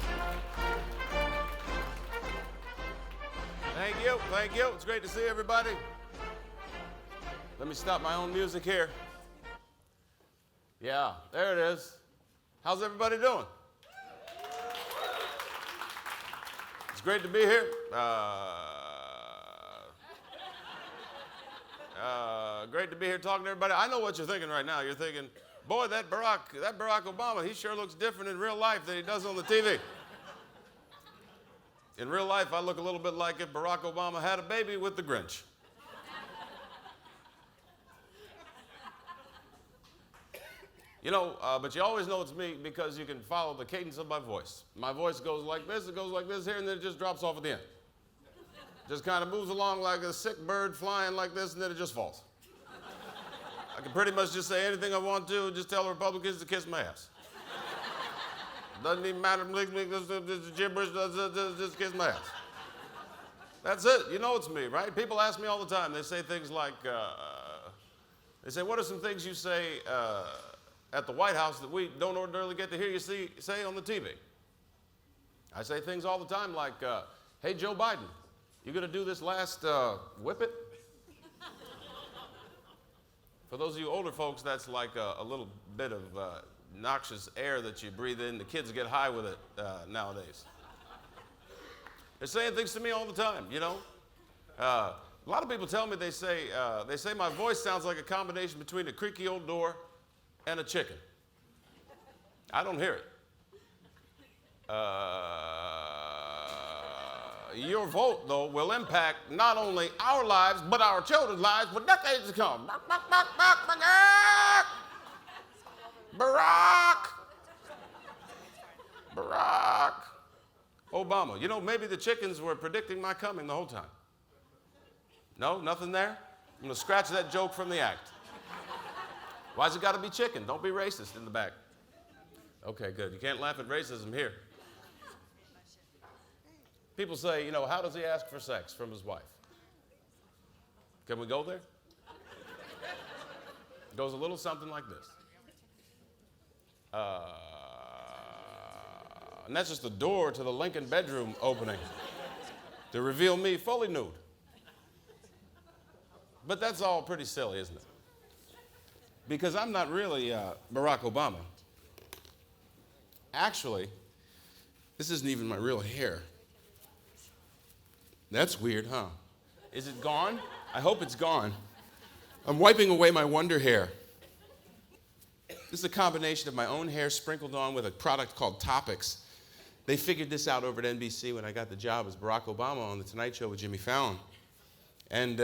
you. Thank you, thank you. It's great to see everybody. Let me stop my own music here. Yeah, there it is. How's everybody doing? It's great to be here. Great to be here talking to everybody. I know what you're thinking right now. You're thinking, boy, that Barack Obama, he sure looks different in real life than he does on the TV. In real life, I look a little bit like if Barack Obama had a baby with the Grinch. You know, but you always know it's me because you can follow the cadence of my voice. My voice goes like this, it goes like this here, and then it just drops off at the end. Just kind of moves along like a sick bird flying like this, and then it just falls. I can pretty much just say anything I want to, just tell the Republicans to kiss my ass. Doesn't even matter, this gibberish, just kiss my ass. That's it, you know it's me, right? People ask me all the time, they say things like, they say, what are some things you say at the White House that we don't ordinarily get to hear you say on the TV? I say things all the time like, hey, Joe Biden, you gonna do this last whip it? For those of you older folks, that's like a little bit of noxious air that you breathe in. The kids get high with it nowadays. They're saying things to me all the time, you know? A lot of people tell me, they say my voice sounds like a combination between a creaky old door and a chicken. I don't hear it. Your vote, though, will impact not only our lives, but our children's lives for decades to come. Barack Obama. You know, maybe the chickens were predicting my coming the whole time. No, nothing there? I'm going to scratch that joke from the act. Why's it got to be chicken? Don't be racist in the back. Okay, good. You can't laugh at racism here. People say, you know, how does he ask for sex from his wife? Can we go there? It goes a little something like this. And that's just the door to the Lincoln bedroom opening to reveal me fully nude. But that's all pretty silly, isn't it? Because I'm not really Barack Obama. Actually, this isn't even my real hair. That's weird, huh? Is it gone? I hope it's gone. I'm wiping away my wonder hair. This is a combination of my own hair sprinkled on with a product called Topics. They figured this out over at NBC when I got the job as Barack Obama on The Tonight Show with Jimmy Fallon. And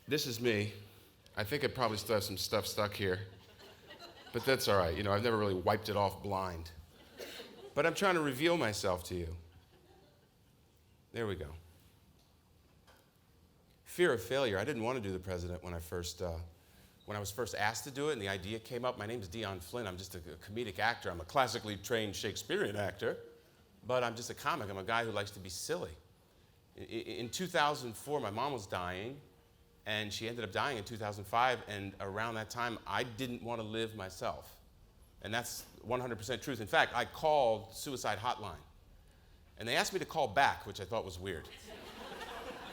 this is me. I think I probably still have some stuff stuck here. But that's all right. You know, I've never really wiped it off blind. But I'm trying to reveal myself to you. There we go. Fear of failure. I didn't want to do the president when I was first asked to do it and the idea came up. My name is Dion Flynn. I'm just a comedic actor. I'm a classically trained Shakespearean actor, but I'm just a comic. I'm a guy who likes to be silly. In 2004, my mom was dying, and she ended up dying in 2005, and around that time, I didn't want to live myself. And that's 100% truth. In fact, I called suicide hotline. And they asked me to call back, which I thought was weird.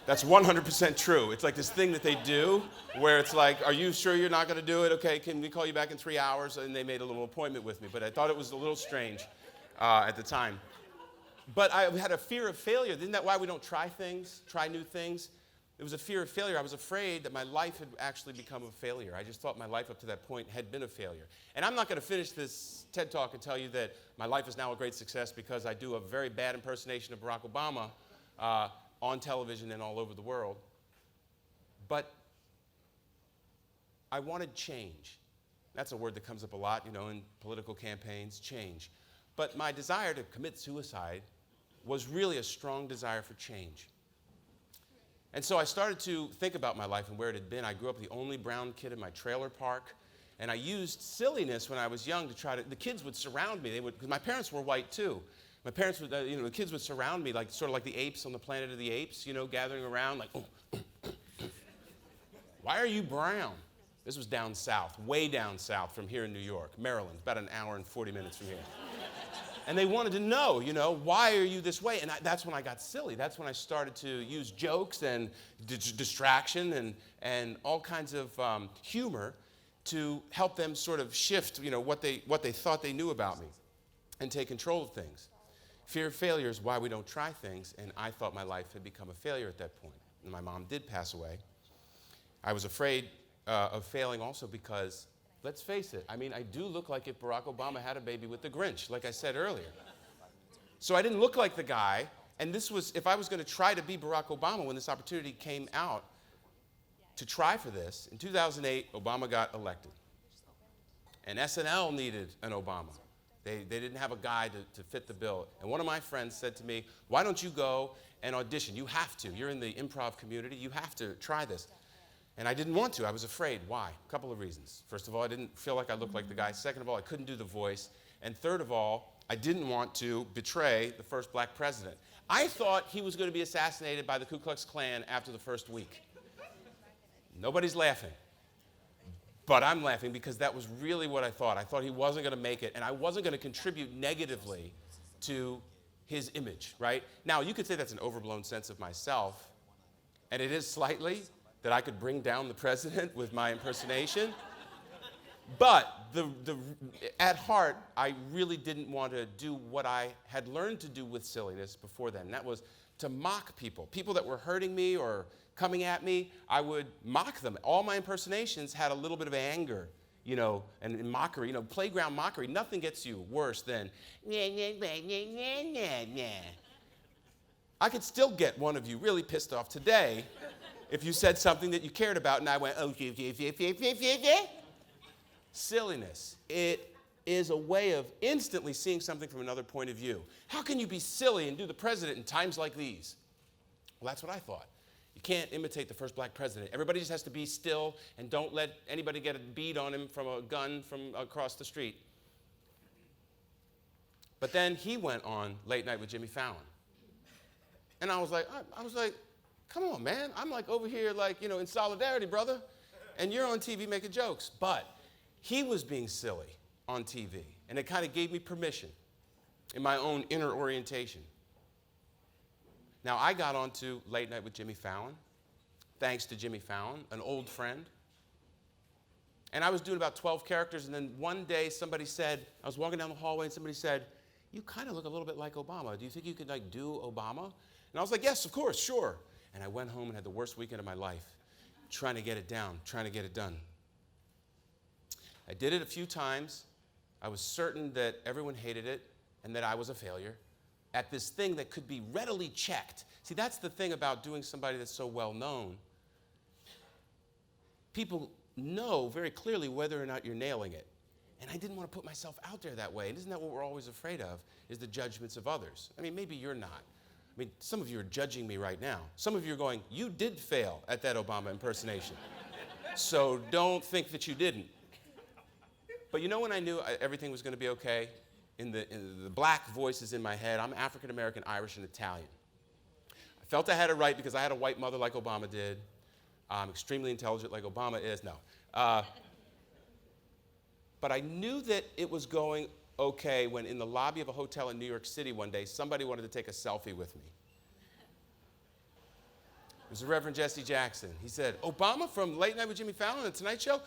That's 100% true. It's like this thing that they do where it's like, are you sure you're not going to do it? Okay, can we call you back in 3 hours? And they made a little appointment with me. But I thought it was a little strange at the time. But I had a fear of failure. Isn't that why we don't try things, try new things? It was a fear of failure. I was afraid that my life had actually become a failure. I just thought my life up to that point had been a failure. And I'm not going to finish this TED Talk and tell you that my life is now a great success because I do a very bad impersonation of Barack Obama on television and all over the world. But I wanted change. That's a word that comes up a lot, you know, in political campaigns, change. But my desire to commit suicide was really a strong desire for change. And so I started to think about my life and where it had been. I grew up the only brown kid in my trailer park. And I used silliness when I was young to try to, the kids would surround me. They would, because my parents were white too. My parents would, you know, the kids would surround me like, sort of like the apes on the Planet of the Apes, you know, gathering around like, why are you brown? This was down south, way down south from here in New York, Maryland, about an hour and 40 minutes from here. And they wanted to know, why are you this way? And that's when I got silly. That's when I started to use jokes and distraction and all kinds of humor to help them sort of shift, what they thought they knew about me and take control of things. Fear of failure is why we don't try things, and I thought my life had become a failure at that point. And my mom did pass away. I was afraid of failing also because, let's face it, I do look like if Barack Obama had a baby with the Grinch, like I said earlier. So I didn't look like the guy, and this was, if I was going to try to be Barack Obama when this opportunity came out to try for this, in 2008, Obama got elected. And SNL needed an Obama. They didn't have a guy to fit the bill. And one of my friends said to me, why don't you go and audition? You have to. You're in the improv community. You have to try this. And I didn't want to. I was afraid. Why? A couple of reasons. First of all, I didn't feel like I looked like the guy. Second of all, I couldn't do the voice. And third of all, I didn't want to betray the first black president. I thought he was going to be assassinated by the Ku Klux Klan after the first week. Nobody's laughing. But I'm laughing because that was really what I thought. I thought he wasn't going to make it, and I wasn't going to contribute negatively to his image, right? Now, you could say that's an overblown sense of myself, and it is slightly, that I could bring down the president with my impersonation. But at heart, I really didn't want to do what I had learned to do with silliness before then. And that was to mock people. People that were hurting me or coming at me, I would mock them. All my impersonations had a little bit of anger, and mockery, playground mockery. Nothing gets you worse than, I could still get one of you really pissed off today if you said something that you cared about and I went, oh, silliness. It is a way of instantly seeing something from another point of view. How can you be silly and do the president in times like these? Well, that's what I thought. You can't imitate the first black president. Everybody just has to be still and don't let anybody get a bead on him from a gun from across the street. But then he went on Late Night with Jimmy Fallon. And I was like, come on, man. I'm like over here like, in solidarity, brother. And you're on TV making jokes. But he was being silly on TV. And it kind of gave me permission in my own inner orientation. Now, I got onto Late Night with Jimmy Fallon, thanks to Jimmy Fallon, an old friend. And I was doing about 12 characters, and then one day somebody said, I was walking down the hallway, and somebody said, you kind of look a little bit like Obama. Do you think you could do Obama? And I was like, yes, of course, sure. And I went home and had the worst weekend of my life, trying to get it down, trying to get it done. I did it a few times. I was certain that everyone hated it and that I was a failure at this thing that could be readily checked. See, that's the thing about doing somebody that's so well known. People know very clearly whether or not you're nailing it. And I didn't want to put myself out there that way. And isn't that what we're always afraid of, is the judgments of others? Maybe you're not. Some of you are judging me right now. Some of you are going, you did fail at that Obama impersonation. So don't think that you didn't. But when I knew everything was going to be okay? In the black voices in my head, I'm African American, Irish, and Italian. I felt I had it right because I had a white mother like Obama did. I'm extremely intelligent like Obama is. No. But I knew that it was going okay when in the lobby of a hotel in New York City one day, somebody wanted to take a selfie with me. It was the Reverend Jesse Jackson. He said, Obama from Late Night with Jimmy Fallon and The Tonight Show?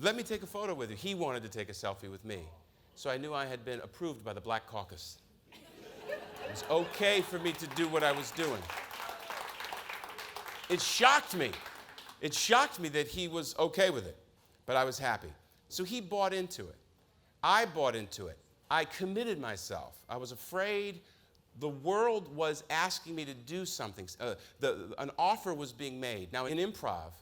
Let me take a photo with you. He wanted to take a selfie with me. So I knew I had been approved by the Black Caucus. It was okay for me to do what I was doing. It shocked me. It shocked me that he was okay with it, but I was happy. So he bought into it. I bought into it. I committed myself. I was afraid. The world was asking me to do something. An offer was being made. Now, in improv,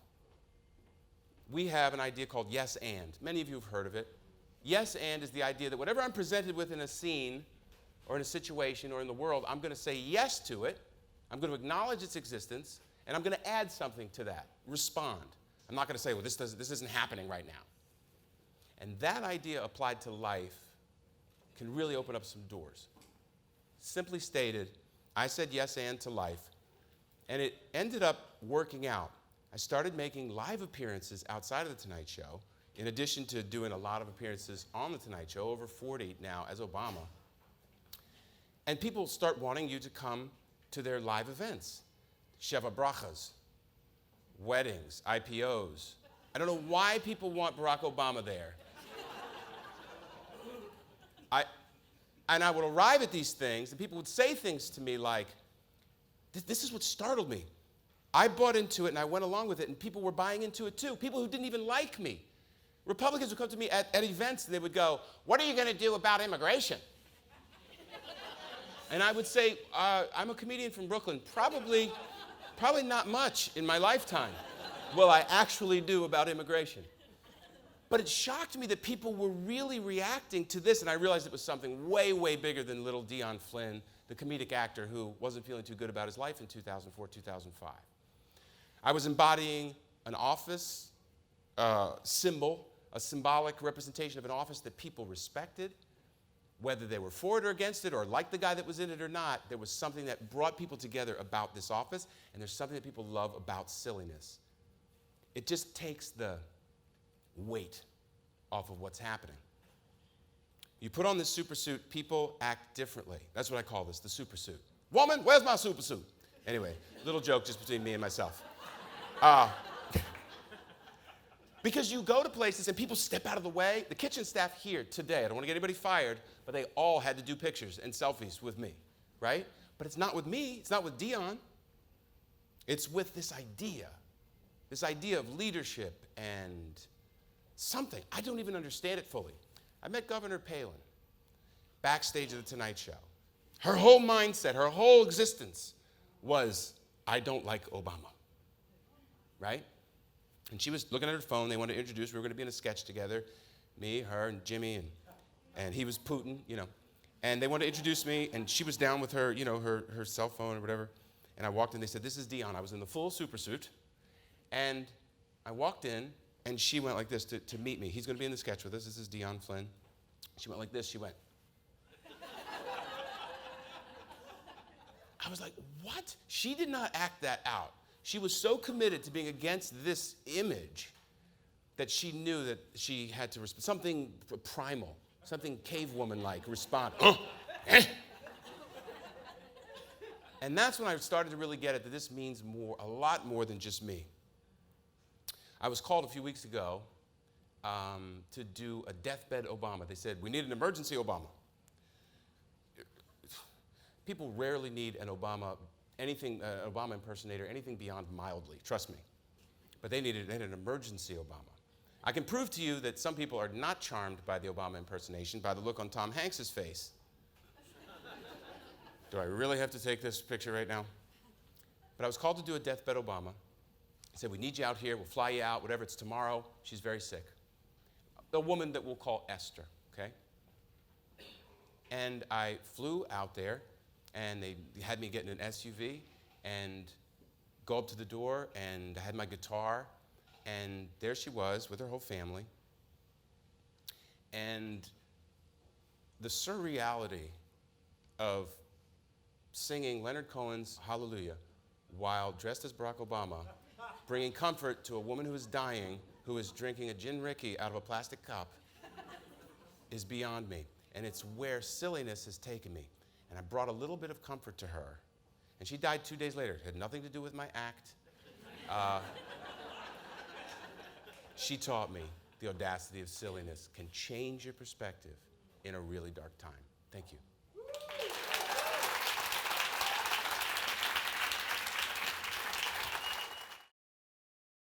we have an idea called yes and. Many of you have heard of it. Yes and is the idea that whatever I'm presented with in a scene or in a situation or in the world, I'm going to say yes to it. I'm going to acknowledge its existence, and I'm going to add something to that, respond. I'm not going to say, well, this isn't happening right now. And that idea applied to life can really open up some doors. Simply stated, I said yes and to life, and it ended up working out. I started making live appearances outside of The Tonight Show, in addition to doing a lot of appearances on The Tonight Show, over 40 now as Obama. And people start wanting you to come to their live events. Sheva Brachas, weddings, IPOs. I don't know why people want Barack Obama there. And I would arrive at these things, and people would say things to me like, this is what startled me. I bought into it, and I went along with it, and people were buying into it too. People who didn't even like me. Republicans would come to me at events, and they would go, what are you going to do about immigration? And I would say, I'm a comedian from Brooklyn. Probably not much in my lifetime will I actually do about immigration. But it shocked me that people were really reacting to this, and I realized it was something way, way bigger than little Dion Flynn, the comedic actor who wasn't feeling too good about his life in 2004, 2005. I was embodying an office symbol, a symbolic representation of an office that people respected. Whether they were for it or against it, or liked the guy that was in it or not, there was something that brought people together about this office, and there's something that people love about silliness. It just takes the weight off of what's happening. You put on this supersuit, people act differently. That's what I call this, the supersuit. Woman, where's my supersuit? Anyway, little joke just between me and myself. Because you go to places and people step out of the way. The kitchen staff here today, I don't want to get anybody fired, but they all had to do pictures and selfies with me, right? But it's not with me, it's not with Dion. It's with this idea of leadership and something. I don't even understand it fully. I met Governor Palin backstage of The Tonight Show. Her whole mindset, her whole existence was, I don't like Obama, right? And she was looking at her phone. They wanted to introduce. We were going to be in a sketch together, me, her, and Jimmy, and he was Putin, you know. And they wanted to introduce me, and she was down with her, you know, her cell phone or whatever. And I walked in. They said, this is Dion. I was in the full supersuit. And I walked in, and she went like this to meet me. He's going to be in the sketch with us. This is Dion Flynn. She went like this. She went. I was like, what? She did not act that out. She was so committed to being against this image that she knew that she had to respond. Something primal, something cave woman-like respond. And that's when I started to really get it, that this means more, a lot more than just me. I was called a few weeks ago to do a deathbed Obama. They said, we need an emergency Obama. People rarely need an Obama, Obama impersonator, anything beyond mildly, trust me. But they needed an emergency Obama. I can prove to you that some people are not charmed by the Obama impersonation by the look on Tom Hanks's face. Do I really have to take this picture right now? But I was called to do a deathbed Obama. He said, we need you out here, we'll fly you out, whatever, it's tomorrow. She's very sick. The woman that we'll call Esther, okay? And I flew out there, and they had me get in an SUV and go up to the door, and I had my guitar, and there she was with her whole family. And the surreality of singing Leonard Cohen's Hallelujah while dressed as Barack Obama, bringing comfort to a woman who is dying, who is drinking a gin Ricky out of a plastic cup, is beyond me. And it's where silliness has taken me. And I brought a little bit of comfort to her. And she died 2 days later. It had nothing to do with my act. She taught me the audacity of silliness can change your perspective in a really dark time. Thank you.